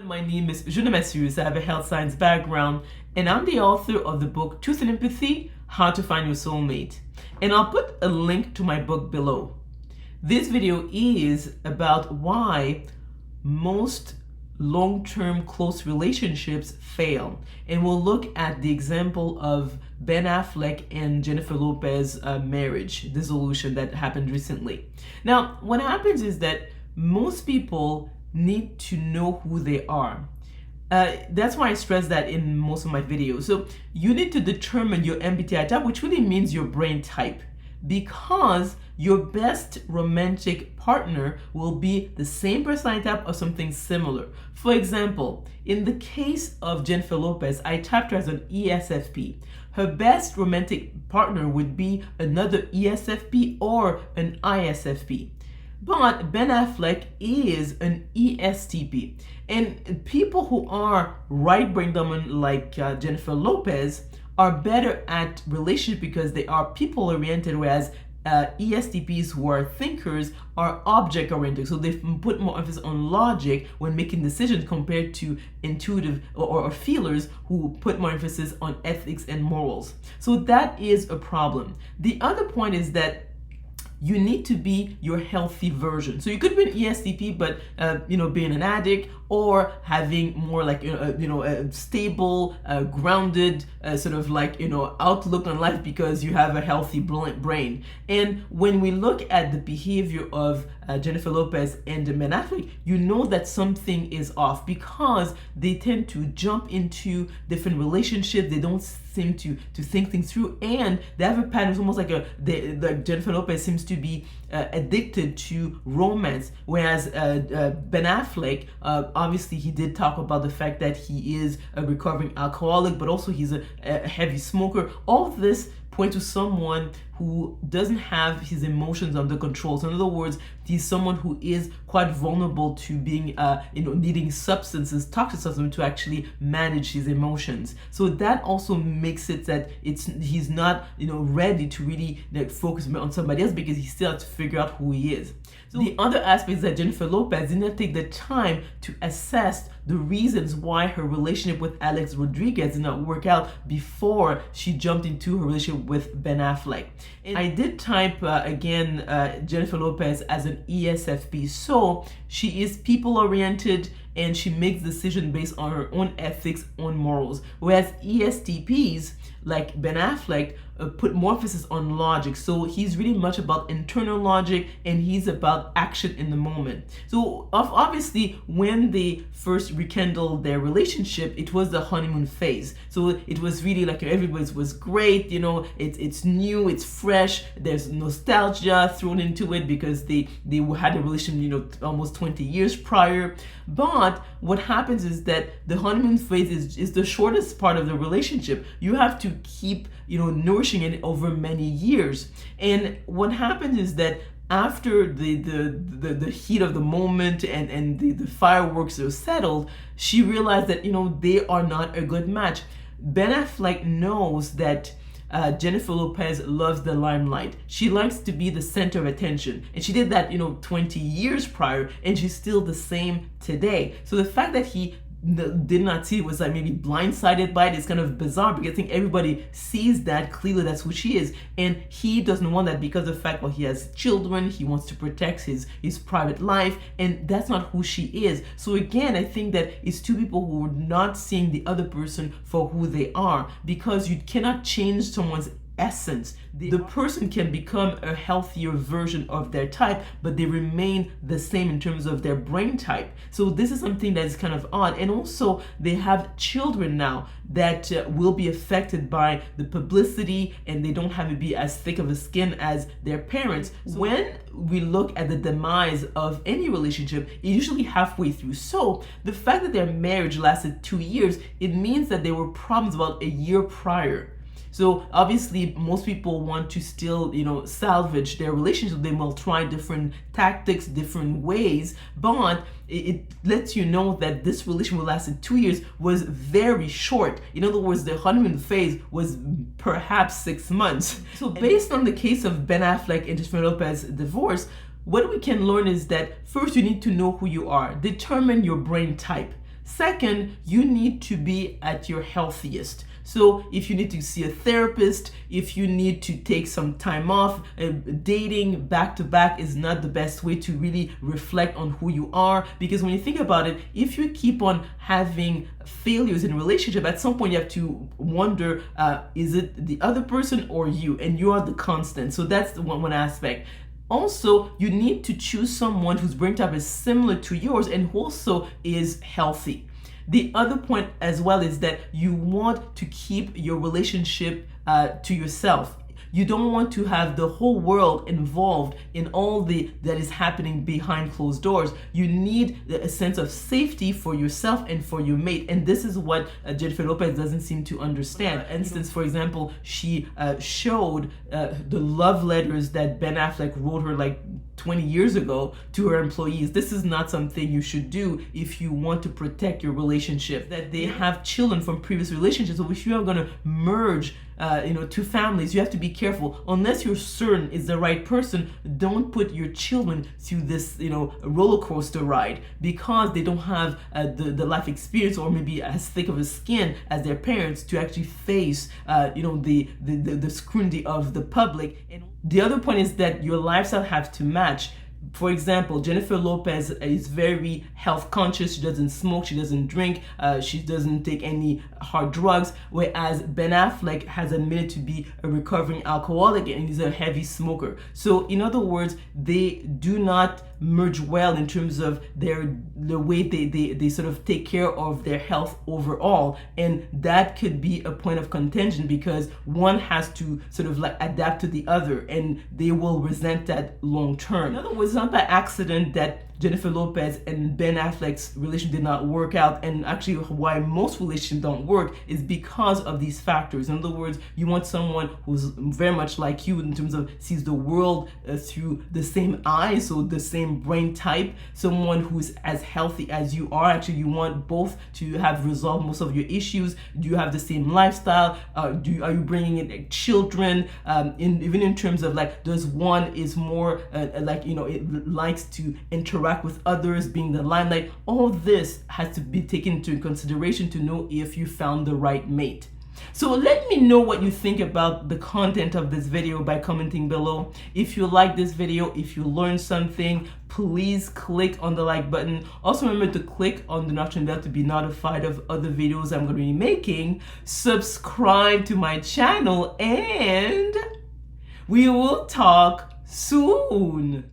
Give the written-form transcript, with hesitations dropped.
My name is Junon Macéus. I have a health science background, and I'm the author of the book Truth and Empathy: How to Find Your Soulmate. And I'll put a link to my book below. This video is about why most long-term close relationships fail, and we'll look at the example of Ben Affleck and Jennifer Lopez marriage dissolution that happened recently. Now, what happens is that most people need to know who they are. That's why I stress that in most of my videos. So you need to determine your MBTI type, which really means your brain type, because your best romantic partner will be the same personality type or something similar. For example, in the case of Jennifer Lopez, I typed her as an ESFP. Her best romantic partner would be another ESFP or an ISFP. But Ben Affleck is an ESTP. And people who are right brain dominant like Jennifer Lopez are better at relationship because they are people oriented, whereas ESTPs who are thinkers are object oriented. So they put more emphasis on logic when making decisions compared to intuitive or feelers who put more emphasis on ethics and morals. So that is a problem. The other point is that you need to be your healthy version. So you could be an ESTP, but being an addict, or having more like a stable, grounded sort of outlook on life because you have a healthy brain. And when we look at the behavior of Jennifer Lopez and Ben Affleck, you know that something is off because they tend to jump into different relationships. They don't seem to think things through, and they have a pattern. It's almost like Jennifer Lopez seems to be addicted to romance, whereas Ben Affleck, obviously he did talk about the fact that he is a recovering alcoholic, but also he's a heavy smoker. All of this point to someone who doesn't have his emotions under control. So in other words, he's someone who is quite vulnerable to being needing substances, toxic substances, to actually manage his emotions. So that also makes it that he's not ready to really focus on somebody else because he still has to figure out who he is. So the other aspect is that Jennifer Lopez did not take the time to assess the reasons why her relationship with Alex Rodriguez did not work out before she jumped into her relationship with Ben Affleck. And I did type Jennifer Lopez as an ESFP. So she is people-oriented and she makes decisions based on her own ethics, own morals. Whereas ESTPs, like Ben Affleck, put more emphasis on logic. So he's really much about internal logic and he's about action in the moment. So obviously when they first rekindled their relationship, it was the honeymoon phase. So it was really like everybody was great, it's new, it's fresh, there's nostalgia thrown into it because they had a relationship almost 20 years prior. But what happens is that the honeymoon phase is the shortest part of the relationship. You have to keep nourishing it over many years. And what happens is that after the heat of the moment and the fireworks are settled, she realized that they are not a good match. Ben Affleck knows that Jennifer Lopez loves the limelight. She likes to be the center of attention. And she did that 20 years prior, and she's still the same today. So the fact that he did not see it was like maybe blindsided by it is kind of bizarre because I think everybody sees that clearly. That's who she is, and he doesn't want that because of the fact he has children, he wants to protect his private life, and that's not who she is. So again, I think that it's two people who are not seeing the other person for who they are, because you cannot change someone's essence. The person can become a healthier version of their type, but they remain the same in terms of their brain type. So this is something that is kind of odd. And also they have children now that will be affected by the publicity, and they don't have to be as thick of a skin as their parents. So when we look at the demise of any relationship, it's usually halfway through. So the fact that their marriage lasted 2 years, it means that there were problems about a year prior. So obviously most people want to still, salvage their relationship. They will try different tactics, different ways, but it lets you know that this relationship lasted 2 years was very short. In other words, the honeymoon phase was perhaps 6 months. So based on the case of Ben Affleck and Jennifer Lopez divorce, what we can learn is that first you need to know who you are, determine your brain type. Second, you need to be at your healthiest. So if you need to see a therapist, if you need to take some time off, dating back to back is not the best way to really reflect on who you are. Because when you think about it, if you keep on having failures in a relationship, at some point you have to wonder, is it the other person or you? And you are the constant. So that's the one aspect. Also, you need to choose someone whose brain type is similar to yours and who also is healthy. The other point as well is that you want to keep your relationship to yourself. You don't want to have the whole world involved in all that is happening behind closed doors. You need a sense of safety for yourself and for your mate. And this is what Jennifer Lopez doesn't seem to understand. For instance, for example, she showed the love letters that Ben Affleck wrote her like 20 years ago to her employees. This is not something you should do if you want to protect your relationship. That they have children from previous relationships. So if you are going to merge two families, you have to be careful. Unless you're certain it's the right person, don't put your children through this roller coaster ride, because they don't have the life experience or maybe as thick of a skin as their parents to actually face the scrutiny of the public. And the other point is that your lifestyle has to match. For example, Jennifer Lopez is very health conscious. She doesn't smoke, she doesn't drink, she doesn't take any hard drugs, whereas Ben Affleck has admitted to be a recovering alcoholic and he's a heavy smoker. So in other words, they do not merge well in terms of the way they sort of take care of their health overall, and that could be a point of contention because one has to sort of like adapt to the other and they will resent that long term. In other words, it's not by accident that Jennifer Lopez and Ben Affleck's relationship did not work out, and actually why most relationships don't work is because of these factors. In other words, you want someone who's very much like you in terms of sees the world through the same eyes, so the same brain type, someone who's as healthy as you are. Actually, you want both to have resolved most of your issues. Do you have the same lifestyle? Are you bringing in children? Even in terms of like, does one is more it likes to interact with others, being the limelight. All this has to be taken into consideration to know if you found the right mate. So let me know what you think about the content of this video by commenting below. If you like this video, if you learned something, please click on the like button. Also remember to click on the notification bell to be notified of other videos I'm going to be making. Subscribe to my channel and we will talk soon.